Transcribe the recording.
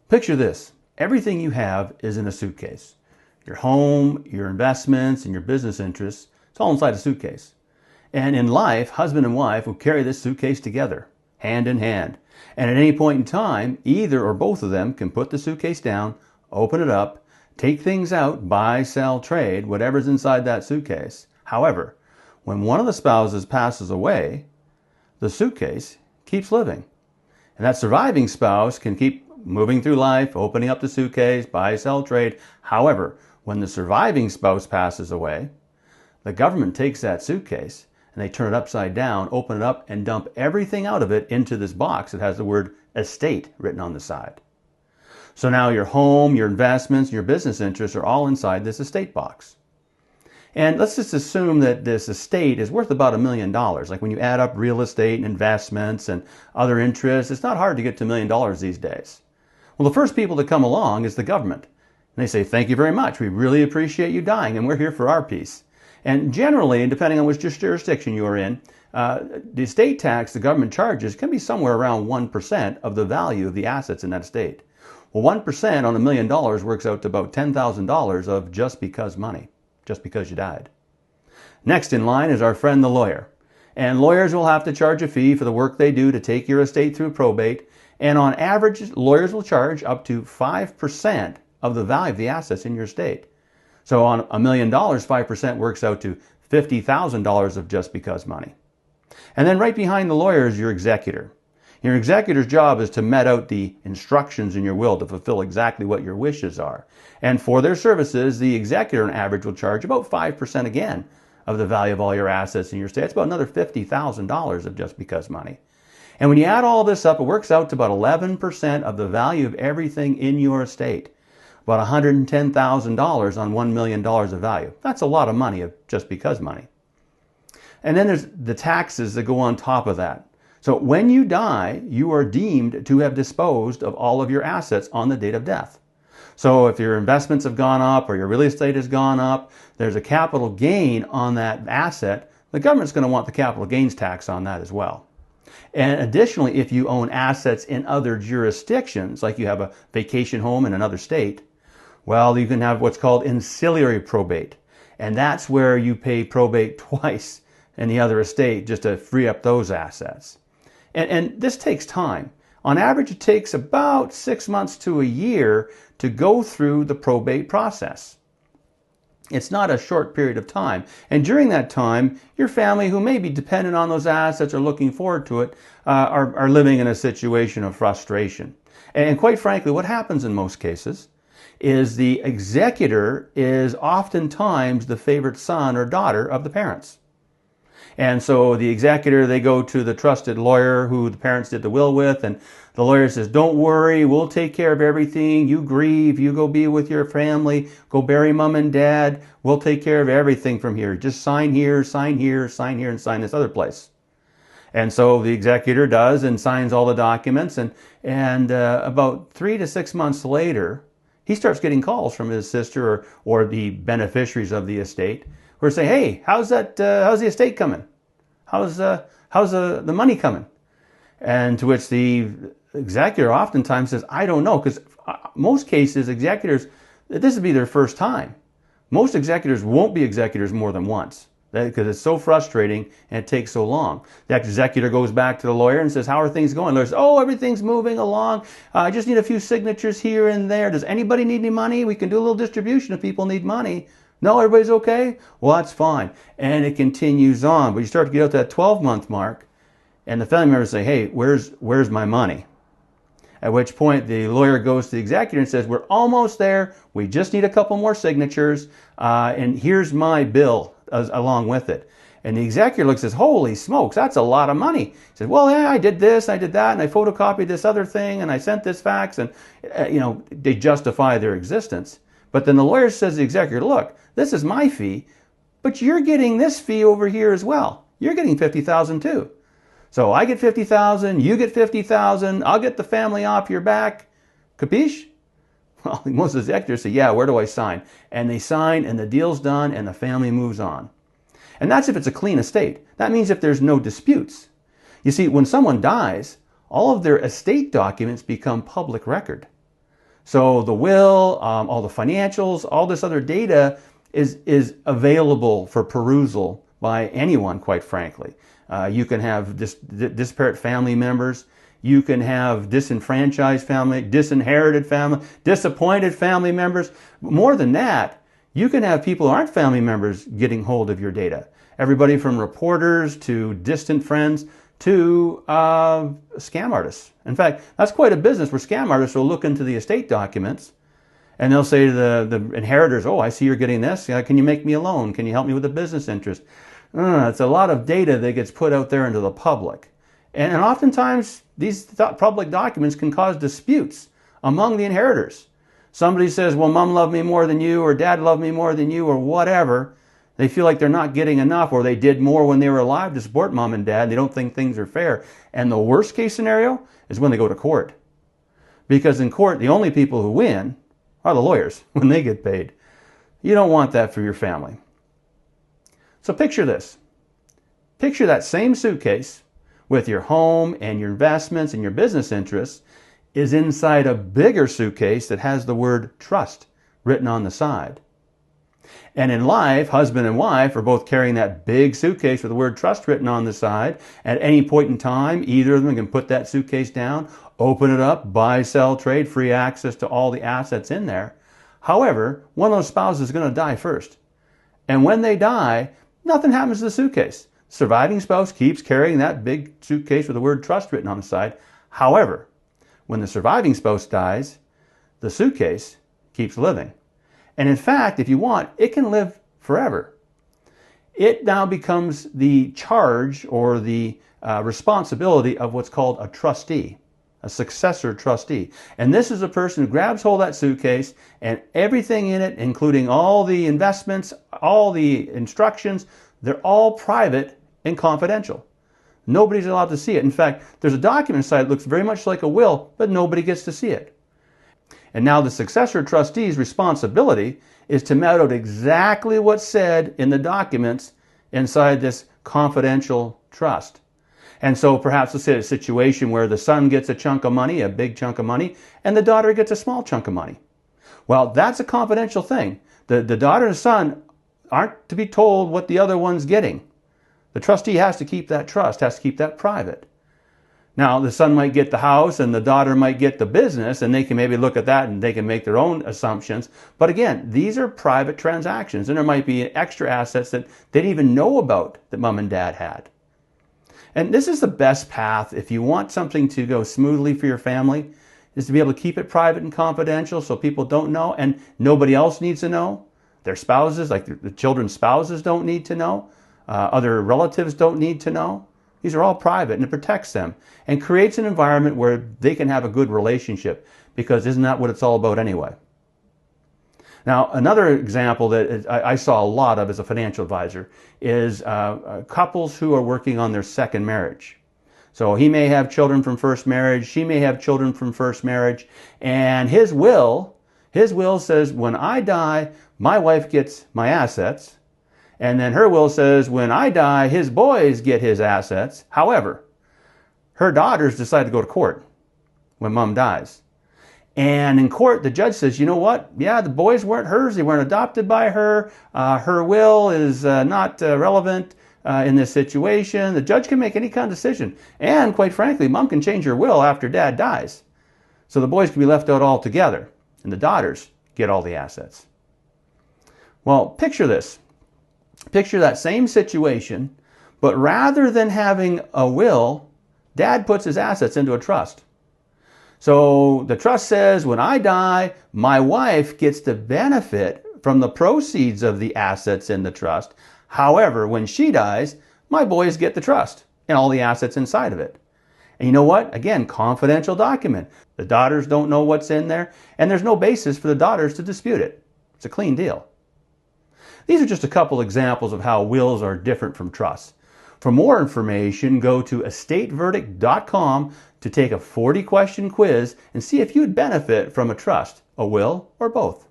Picture this. Everything you have is in a suitcase. Your home, your investments, and your business interests, it's all inside a suitcase. And in life, husband and wife will carry this suitcase together, hand in hand. And at any point in time, either or both of them can put the suitcase down, open it up, take things out, buy, sell, trade, whatever's inside that suitcase. However, when one of the spouses passes away, the suitcase keeps living. And that surviving spouse can keep moving through life, opening up the suitcase, buy, sell, trade. However, when the surviving spouse passes away, the government takes that suitcase and they turn it upside down, open it up, and dump everything out of it into this box that has the word estate written on the side. So now your home, your investments, your business interests are all inside this estate box. And let's just assume that this estate is worth about $1 million. Like when you add up real estate and investments and other interests, it's not hard to get to $1 million these days. Well, the first people to come along is the government. And they say, thank you very much. We really appreciate you dying, and we're here for our piece. And generally, depending on which jurisdiction you are in, the estate tax the government charges can be somewhere around 1% of the value of the assets in that estate. Well, 1% on $1 million works out to about $10,000 of just because money, just because you died. Next in line is our friend the lawyer. And lawyers will have to charge a fee for the work they do to take your estate through probate. And on average, lawyers will charge up to 5% of the value of the assets in your estate. So on $1 million, 5% works out to $50,000 of just because money. And then right behind the lawyer is your executor. Your executor's job is to met out the instructions in your will to fulfill exactly what your wishes are. And for their services, the executor on average will charge about 5% again of the value of all your assets in your estate. It's about another $50,000 of just because money. And when you add all this up, it works out to about 11% of the value of everything in your estate. About $110,000 on $1 million of value. That's a lot of money of just because money. And then there's the taxes that go on top of that. So when you die, you are deemed to have disposed of all of your assets on the date of death. So if your investments have gone up or your real estate has gone up, there's a capital gain on that asset. The government's going to want the capital gains tax on that as well. And additionally, if you own assets in other jurisdictions, like you have a vacation home in another state, well, you can have what's called ancillary probate. And that's where you pay probate twice in the other estate just to free up those assets. And this takes time. On average, it takes about 6 months to a year to go through the probate process. It's not a short period of time. And during that time, your family, who may be dependent on those assets or looking forward to it, are living in a situation of frustration. And quite frankly, what happens in most cases is the executor is oftentimes the favorite son or daughter of the parents. And so the executor, they go to the trusted lawyer who the parents did the will with, and the lawyer says, don't worry, we'll take care of everything. You grieve, you go be with your family, go bury mom and dad. We'll take care of everything from here. Just sign here, sign here, sign here, and sign this other place. And so the executor does and signs all the documents, and about 3 to 6 months later, he starts getting calls from his sister or the beneficiaries of the estate who are saying, hey, how's the estate coming? How's the money coming? And to which the executor oftentimes says, I don't know, because most cases, executors, this would be their first time. Most executors won't be executors more than once because it's so frustrating and it takes so long. The executor goes back to the lawyer and says, how are things going? The lawyer says, oh, everything's moving along. I just need a few signatures here and there. Does anybody need any money? We can do a little distribution if people need money. No, everybody's okay? Well, that's fine. And it continues on. But you start to get out to that 12-month mark, and the family members say, hey, where's my money? At which point the lawyer goes to the executor and says, we're almost there. We just need a couple more signatures, and here's my bill along with it. And the executor looks and says, holy smokes, that's a lot of money. He says, well, yeah, I did this, I did that, and I photocopied this other thing, and I sent this fax, and they justify their existence. But then the lawyer says to the executor, look, this is my fee, but you're getting this fee over here as well. You're getting $50,000 too. So I get $50,000, you get $50,000, I'll get the family off your back. Capiche? Well, most executors say, yeah, where do I sign? And they sign, and the deal's done, and the family moves on. And that's if it's a clean estate. That means if there's no disputes. You see, when someone dies, all of their estate documents become public record. So the will, all the financials, all this other data is available for perusal by anyone, quite frankly. You can have disparate family members. You can have disenfranchised family, disinherited family, disappointed family members. More than that, you can have people who aren't family members getting hold of your data. Everybody from reporters to distant friends to scam artists. In fact, that's quite a business where scam artists will look into the estate documents and they'll say to the inheritors, oh, I see you're getting this. Can you make me a loan? Can you help me with a business interest? It's a lot of data that gets put out there into the public. And oftentimes, these public documents can cause disputes among the inheritors. Somebody says, well, mom loved me more than you, or dad loved me more than you, or whatever. They feel like they're not getting enough, or they did more when they were alive to support mom and dad. They don't think things are fair. And the worst case scenario is when they go to court. Because in court, the only people who win are the lawyers when they get paid. You don't want that for your family. So picture this. Picture that same suitcase with your home and your investments and your business interests is inside a bigger suitcase that has the word trust written on the side. And in life, husband and wife are both carrying that big suitcase with the word trust written on the side. At any point in time, either of them can put that suitcase down, open it up, buy, sell, trade, free access to all the assets in there. However, one of those spouses is going to die first. And when they die, nothing happens to the suitcase. Surviving spouse keeps carrying that big suitcase with the word trust written on the side. However, when the surviving spouse dies, the suitcase keeps living. And in fact, if you want, it can live forever. It now becomes the charge or the responsibility of what's called a trustee, a successor trustee. And this is a person who grabs hold of that suitcase and everything in it, including all the investments, all the instructions, they're all private and confidential. Nobody's allowed to see it. In fact, there's a document inside that looks very much like a will, but nobody gets to see it. And now the successor trustee's responsibility is to map out exactly what's said in the documents inside this confidential trust. And so perhaps let's say a situation where the son gets a chunk of money, a big chunk of money, and the daughter gets a small chunk of money. Well, that's a confidential thing. The daughter and the son aren't to be told what the other one's getting. The trustee has to keep that trust, has to keep that private. Now, the son might get the house and the daughter might get the business, and they can maybe look at that and they can make their own assumptions. But again, these are private transactions, and there might be extra assets that they didn't even know about that mom and dad had. And this is the best path if you want something to go smoothly for your family, is to be able to keep it private and confidential so people don't know and nobody else needs to know. Their spouses, like the children's spouses, don't need to know. Other relatives don't need to know. These are all private, and it protects them and creates an environment where they can have a good relationship, because isn't that what it's all about anyway? Now, another example that I saw a lot of as a financial advisor is couples who are working on their second marriage. So he may have children from first marriage, she may have children from first marriage, and his will says, when I die, my wife gets my assets. And then her will says, when I die, his boys get his assets. However, her daughters decide to go to court when mom dies. And in court, the judge says, you know what? Yeah, the boys weren't hers. They weren't adopted by her. Her will is not relevant in this situation. The judge can make any kind of decision. And quite frankly, mom can change her will after dad dies. So the boys can be left out altogether, and the daughters get all the assets. Well, picture this. Picture that same situation, but rather than having a will, dad puts his assets into a trust. So the trust says, when I die, my wife gets to benefit from the proceeds of the assets in the trust. However, when she dies, my boys get the trust and all the assets inside of it. And you know what? Again, confidential document. The daughters don't know what's in there, and there's no basis for the daughters to dispute it. It's a clean deal. These are just a couple examples of how wills are different from trusts. For more information, go to estateverdict.com to take a 40-question quiz and see if you'd benefit from a trust, a will, or both.